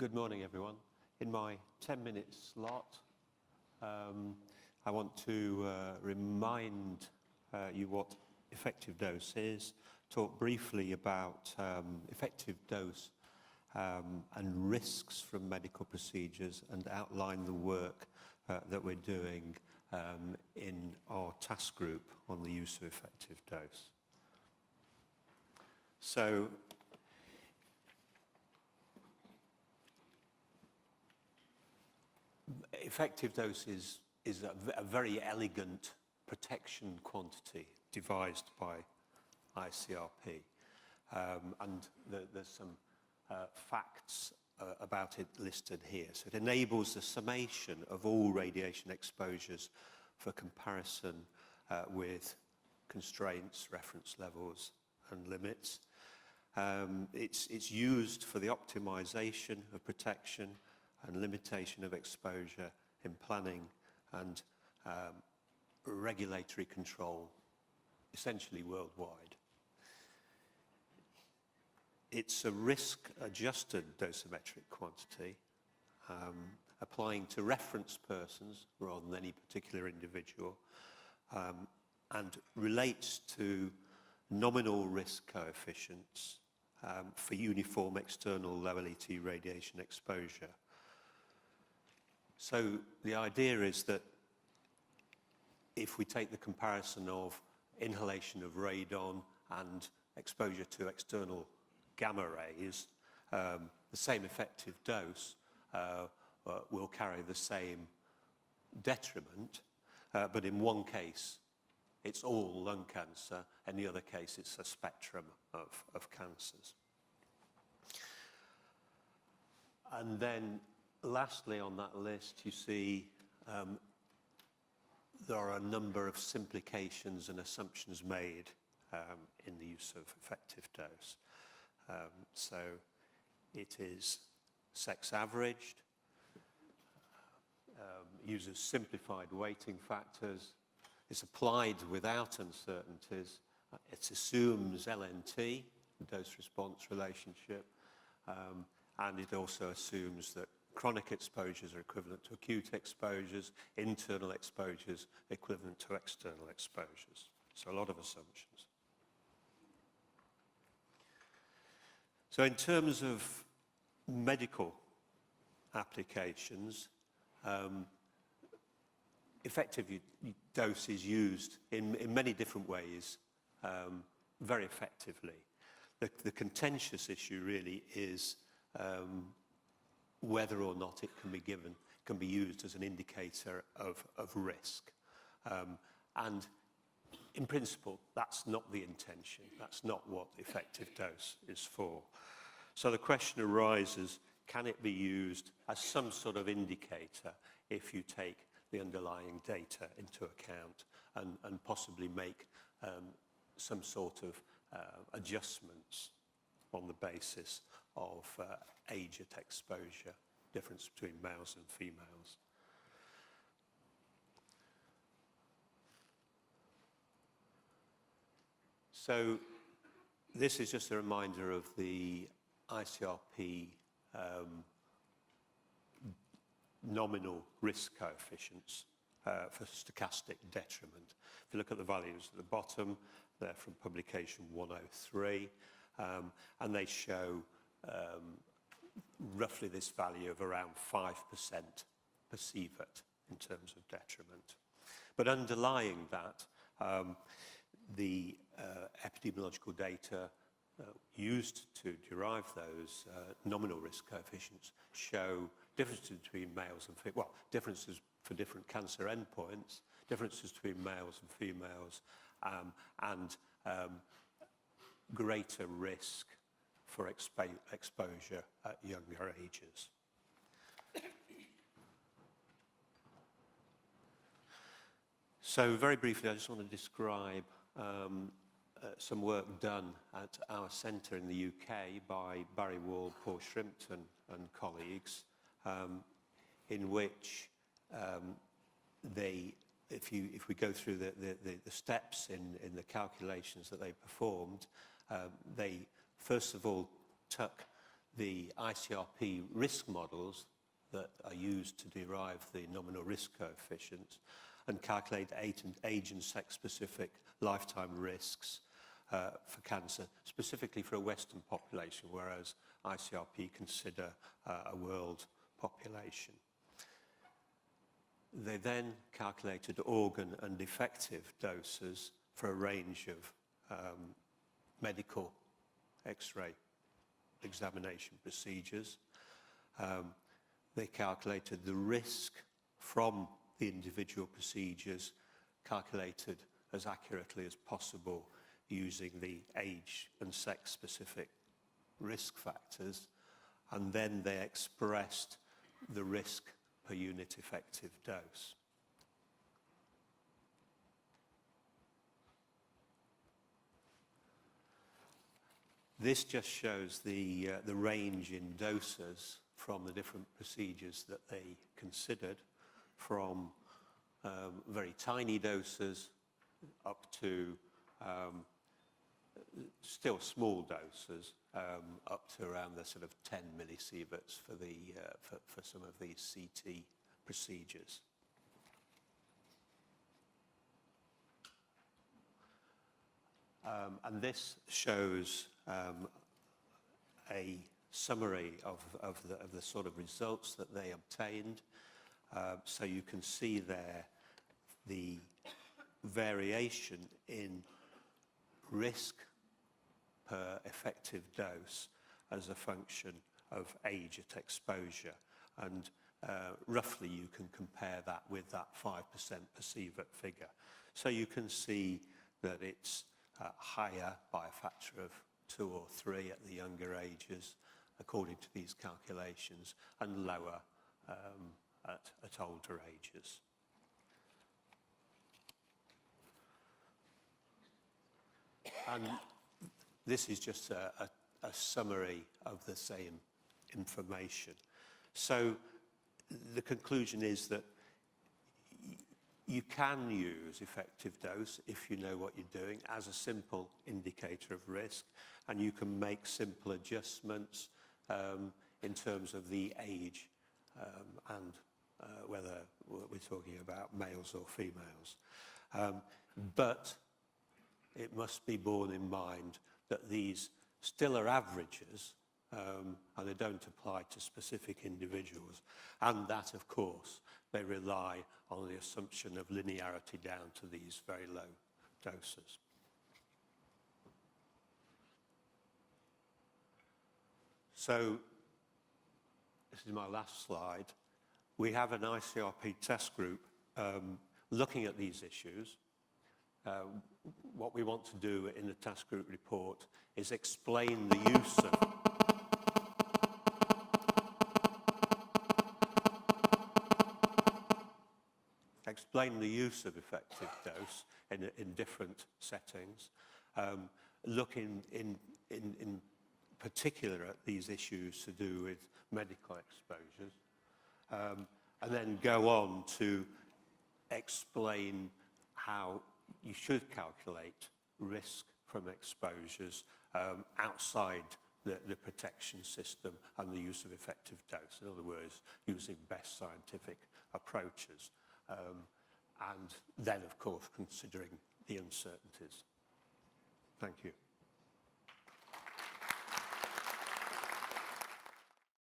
Good morning, everyone. In my 10-minute slot, I want to remind you what effective dose is, talk briefly about effective dose and risks from medical procedures, and outline the work that we're doing in our task group on the use of effective dose. So, effective dose is a very elegant protection quantity devised by ICRP. And there's some facts about it listed here. So it enables the summation of all radiation exposures for comparison with constraints, reference levels, and limits. It's used for the optimization of protection and limitation of exposure in planning and regulatory control, essentially worldwide. It's a risk-adjusted dosimetric quantity, applying to reference persons rather than any particular individual, and relates to nominal risk coefficients for uniform external low LET radiation exposure. So the idea is that if we take the comparison of inhalation of radon and exposure to external gamma rays, the same effective dose will carry the same detriment, but in one case it's all lung cancer, in the other case it's a spectrum of cancers. And then lastly on that list, you see there are a number of simplifications and assumptions made in the use of effective dose. So it is sex averaged, uses simplified weighting factors, it's applied without uncertainties, it assumes LNT, dose-response relationship, and it also assumes that chronic exposures are equivalent to acute exposures, internal exposures equivalent to external exposures. So a lot of assumptions. So in terms of medical applications, effective dose is used in many different ways very effectively. The contentious issue really is whether or not it can be used as an indicator of risk. And in principle, that's not the intention. That's not what effective dose is for. So the question arises, can it be used as some sort of indicator if you take the underlying data into account and possibly make some sort of adjustments on the basis of age at exposure, difference between males and females. So this is just a reminder of the ICRP nominal risk coefficients for stochastic detriment. If you look at the values at the bottom, they're from publication 103, and they show roughly this value of around 5% per sievert in terms of detriment. But underlying that, the epidemiological data used to derive those nominal risk coefficients show differences between males and females, well, differences for different cancer endpoints, differences between males and females, and greater risk for exposure at younger ages. So very briefly, I just want to describe some work done at our centre in the UK by Barry Wall, Paul Shrimpton and colleagues, in which if we go through the steps in the calculations that they performed, they first of all took the ICRP risk models that are used to derive the nominal risk coefficients and calculate age and sex-specific lifetime risks for cancer, specifically for a Western population, whereas ICRP consider a world population. They then calculated organ and effective doses for a range of medical X-ray examination procedures. They calculated the risk from the individual procedures, calculated as accurately as possible using the age and sex-specific risk factors, and then they expressed the risk per unit effective dose. This just shows the range in doses from the different procedures that they considered, from very tiny doses up to still small doses, up to around the sort of 10 millisieverts for some of these CT procedures. And this shows a summary of the sort of results that they obtained. So you can see there the variation in risk per effective dose as a function of age at exposure. And roughly you can compare that with that 5% per sievert figure. So you can see that it's higher by a factor of 2 or 3 at the younger ages, according to these calculations, and lower at older ages. And this is just a summary of the same information. So the conclusion is that you can use effective dose if you know what you're doing as a simple indicator of risk, and you can make simple adjustments in terms of the age and whether we're talking about males or females. But it must be borne in mind that these still are averages, and they don't apply to specific individuals, and that, of course, they rely on the assumption of linearity down to these very low doses. So, this is my last slide. We have an ICRP test group looking at these issues. What we want to do in the task group report is explain the use of effective dose in different settings, look in particular at these issues to do with medical exposures, and then go on to explain how you should calculate risk from exposures outside the protection system and the use of effective dose. In other words, using best scientific approaches. And then, of course, considering the uncertainties. Thank you.